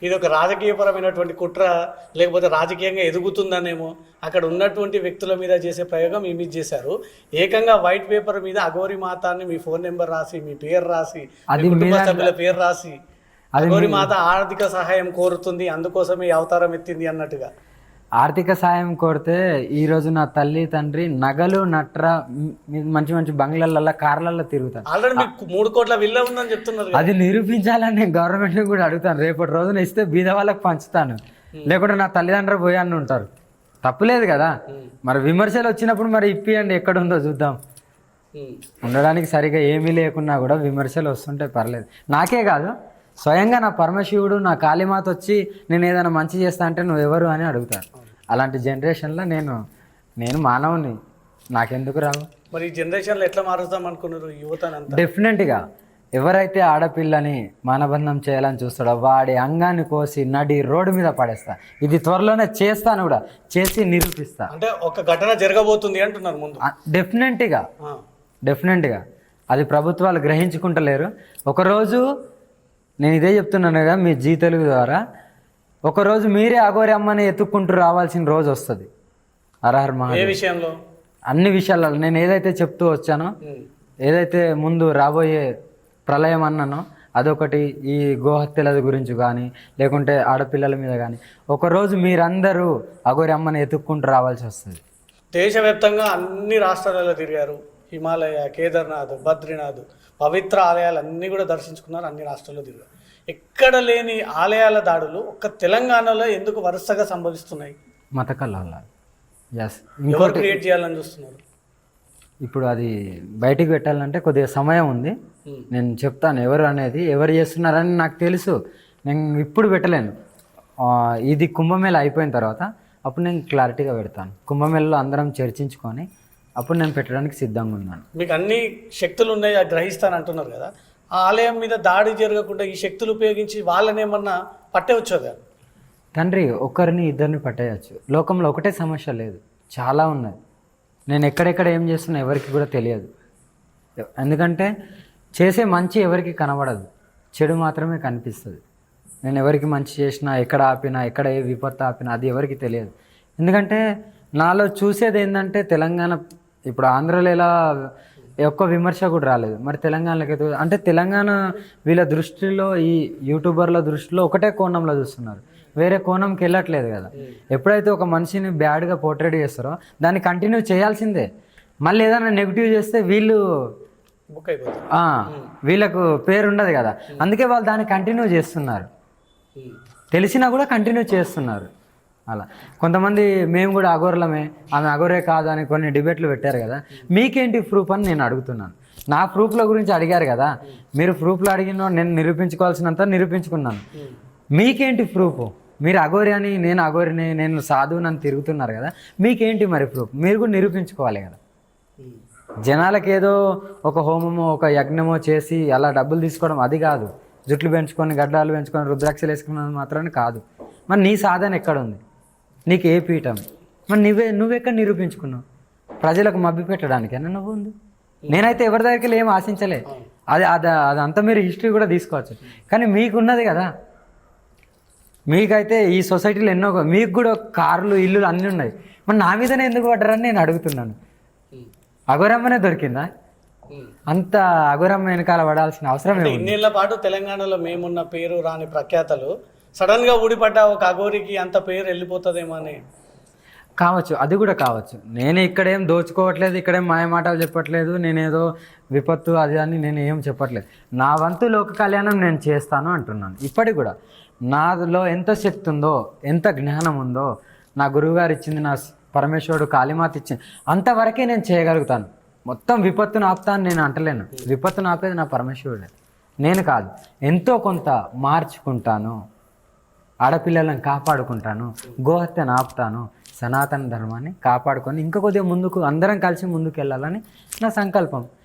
ఇది ఒక రాజకీయపరమైనటువంటి కుట్ర, లేకపోతే రాజకీయంగా ఎదుగుతుందనేమో. అక్కడ ఉన్నటువంటి వ్యక్తుల మీద చేసే ప్రయోగం మీ మీద చేశారు. ఏకంగా వైట్ పేపర్ మీద అఘోరి మాత అని మీ ఫోన్ నెంబర్ రాసి, మీ పేరు రాసి, మీ కుటుంబ సభ్యుల పేరు రాసి, అఘోరి మాత ఆర్థిక సహాయం కోరుతుంది, అందుకోసమే ఈ అవతారం ఎత్తింది అన్నట్టుగా. ఆర్థిక సాయం కోరితే ఈరోజు నా తల్లి తండ్రి నగలు నట్ర మంచి మంచి బంగ్లాలలో కార్లలో తిరుగుతాను. ఆల్రెడీ మీకు 3 కోట్ల విల్ల ఉందని చెప్తున్నారు. అది నిరూపించాలని నేను గవర్నమెంట్ కూడా అడుగుతాను. రేపటి రోజున ఇస్తే బీద వాళ్ళకి పంచుతాను, లేకుంటే నా తల్లిదండ్రులు పోయాన్ని ఉంటారు. తప్పులేదు కదా. మరి విమర్శలు వచ్చినప్పుడు మరి ఇప్పియండి, ఎక్కడుందో చూద్దాం. ఉండడానికి సరిగా ఏమీ లేకున్నా కూడా విమర్శలు వస్తుంటే పర్లేదు. నాకే కాదు, స్వయంగా నా పరమశివుడు నా కాళీమాత వచ్చి నేను ఏదైనా మంచి చేస్తా అంటే నువ్వు ఎవరు అని అడుగుతాను. అలాంటి జనరేషన్లో నేను మానవుని, నాకెందుకు రావు. మరి ఈ జనరేషన్లో ఎట్లా మారుస్తాం అనుకున్నారు యువతనంతా? డెఫినెట్గా ఎవరైతే ఆడపిల్లని మానబంధం చేయాలని చూస్తాడో వాడి అంగాన్ని కోసి నడి రోడ్డు మీద పడేస్తా. ఇది త్వరలోనే చేస్తాను కూడా, చేసి నిరూపిస్తా. అంటే ఒక ఘటన జరగబోతుంది అంటున్నారు ముందు. డెఫినెట్గా అది ప్రభుత్వాలు గ్రహించుకుంటలేరు. ఒకరోజు నేను ఇదే చెప్తున్నాను కదా మీ జీ తెలుగు ద్వారా, ఒకరోజు మీరే అఘోరి అమ్మని ఎత్తుక్కుంటూ రావాల్సిన రోజు వస్తుంది. హరహర్ మహాదేవ్. విషయంలో? అన్ని విషయాలలో నేను ఏదైతే చెప్తూ వచ్చానో, ఏదైతే ముందు రాబోయే ప్రళయం అన్నానో అదొకటి, ఈ గోహత్యల గురించి కానీ లేకుంటే ఆడపిల్లల మీద కానీ, ఒకరోజు మీరందరూ అఘోరి అమ్మని ఎత్తుక్కుంటూ రావాల్సి వస్తుంది. దేశవ్యాప్తంగా అన్ని రాష్ట్రాలలో తిరిగారు. హిమాలయ, కేదార్నాథ్, బద్రీనాథ్, పవిత్ర ఆలయాలు అన్నీ కూడా దర్శించుకున్నారు. అన్ని రాష్ట్రాల్లో తిరిగారు. ఎక్కడ లేని ఆలయాల దాడులు ఒక్క తెలంగాణలో ఎందుకు వరుసగా సంభవిస్తున్నాయి? మత కల్లాలు. ఎవరు క్రియేట్ చేయాలని చూస్తున్నారు? ఇప్పుడు అది బయటికి పెట్టాలంటే కొద్దిగా సమయం ఉంది. నేను చెప్తాను ఎవరు అనేది, ఎవరు చేస్తున్నారని నాకు తెలుసు. నేను ఇప్పుడు పెట్టలేను. ఇది కుంభమేళ అయిపోయిన తర్వాత అప్పుడు నేను క్లారిటీగా పెడతాను. కుంభమేళలో అందరం చర్చించుకొని అప్పుడు నేను పెట్టడానికి సిద్ధంగా ఉన్నాను. మీకు అన్ని శక్తులు ఉన్నాయి, గ్రహిస్తాను అంటున్నారు కదా. ఆ ఆలయం మీద దాడి జరగకుండా ఈ శక్తులు ఉపయోగించి వాళ్ళని ఏమన్నా పట్టవచ్చు కదా? తండ్రి, ఒకరిని ఇద్దరిని పట్టేయచ్చు. లోకంలో ఒకటే సమస్య లేదు, చాలా ఉన్నాయి. నేను ఎక్కడెక్కడ ఏం చేస్తున్నా ఎవరికి కూడా తెలియదు. ఎందుకంటే చేసే మంచి ఎవరికి కనబడదు, చెడు మాత్రమే కనిపిస్తుంది. నేను ఎవరికి మంచి చేసినా, ఎక్కడ ఆపినా, ఎక్కడ ఏ విపత్తు ఆపినా అది ఎవరికి తెలియదు. ఎందుకంటే నాలో చూసేది ఏంటంటే తెలంగాణ, ఇప్పుడు ఆంధ్రలో ఎలా ఒక్క విమర్శ కూడా రాలేదు, మరి తెలంగాణలోకి అంటే తెలంగాణ వీళ్ళ దృష్టిలో, ఈ యూట్యూబర్ల దృష్టిలో ఒకటే కోణంలో చూస్తున్నారు, వేరే కోణంకి వెళ్ళట్లేదు కదా. ఎప్పుడైతే ఒక మనిషిని బ్యాడ్గా పోర్ట్రేట్ చేస్తారో దాన్ని కంటిన్యూ చేయాల్సిందే. మళ్ళీ ఏదైనా నెగిటివ్ చేస్తే వీళ్ళకు పేరు ఉండదు కదా. అందుకే వాళ్ళు దాన్ని కంటిన్యూ చేస్తున్నారు, తెలిసినా కూడా కంటిన్యూ చేస్తున్నారు. అలా కొంతమంది మేము కూడా అఘోరలమే, ఆమె అఘోరే కాదు అని కొన్ని డిబేట్లు పెట్టారు కదా. మీకేంటి ప్రూఫ్ అని నేను అడుగుతున్నాను. నా ప్రూఫ్ల గురించి అడిగారు కదా, మీరు ప్రూఫ్లు అడిగిన నేను నిరూపించుకోవాల్సినంత నిరూపించుకున్నాను. మీకేంటి ప్రూఫ్? మీరు అఘోరి అని, నేను అఘోరిని, నేను సాధువుని అని తిరుగుతున్నారు కదా, మీకేంటి మరి ప్రూఫ్? మీరు కూడా నిరూపించుకోవాలి కదా. జనాలకి ఏదో ఒక హోమమో ఒక యజ్ఞమో చేసి అలా డబ్బులు తీసుకోవడం అది కాదు. జుట్లు పెంచుకొని, గడ్డాలు పెంచుకొని, రుద్రాక్షలు వేసుకున్నది మాత్రమే కాదు. మరి నీ సాధన ఎక్కడుంది? నీకు ఏ పీఠం? మరి నువ్వెక్కడ నిరూపించుకున్నావు? ప్రజలకు మభ్య పెట్టడానికేనా నువ్వు ఉంది? నేనైతే ఎవరి దగ్గరికి ఏం ఆశించలే. అదంతా మీరు హిస్టరీ కూడా తీసుకోవచ్చు. కానీ మీకున్నది కదా, మీకైతే ఈ సొసైటీలో ఎన్నో, మీకు కూడా కార్లు, ఇల్లులు అన్నీ ఉన్నాయి. మరి నా మీదనే ఎందుకు పడ్డారని నేను అడుగుతున్నాను. అఘోరమ్మనే దొరికిందా? అంత అఘోరమ్మ వెనకాల పడాల్సిన అవసరం లేదు. ఇన్నేళ్ల పాటు తెలంగాణలో మేమున్న పేరు రాని ప్రఖ్యాతలు సడన్గా ఊడిపడ్డ ఒక అఘోరికి అంత పేరు వెళ్ళిపోతుందేమో అని. కావచ్చు, అది కూడా కావచ్చు. నేను ఇక్కడేం దోచుకోవట్లేదు, ఇక్కడేం మాయమాటలు చెప్పట్లేదు, నేనేదో విపత్తు అది అని నేను ఏం చెప్పట్లేదు. నా వంతు లోక కళ్యాణం నేను చేస్తాను అంటున్నాను. ఇప్పటికి కూడా నాలో ఎంత శక్తి ఉందో, ఎంత జ్ఞానం ఉందో, నా గురువుగారు ఇచ్చింది, నా పరమేశ్వరుడు కాళీమాత ఇచ్చింది, అంతవరకే నేను చేయగలుగుతాను. మొత్తం విపత్తును ఆపుతాను నేను అంటలేను. విపత్తును ఆపేది నా పరమేశ్వరుడే, నేను కాదు. ఎంతో కొంత మార్చుకుంటాను, ఆడపిల్లలను కాపాడుకుంటాను, గోహత్యను ఆపుతాను, సనాతన ధర్మాన్ని కాపాడుకొని ఇంకా కొద్దిగా ముందుకు అందరం కలిసి ముందుకు వెళ్ళాలని నా సంకల్పం.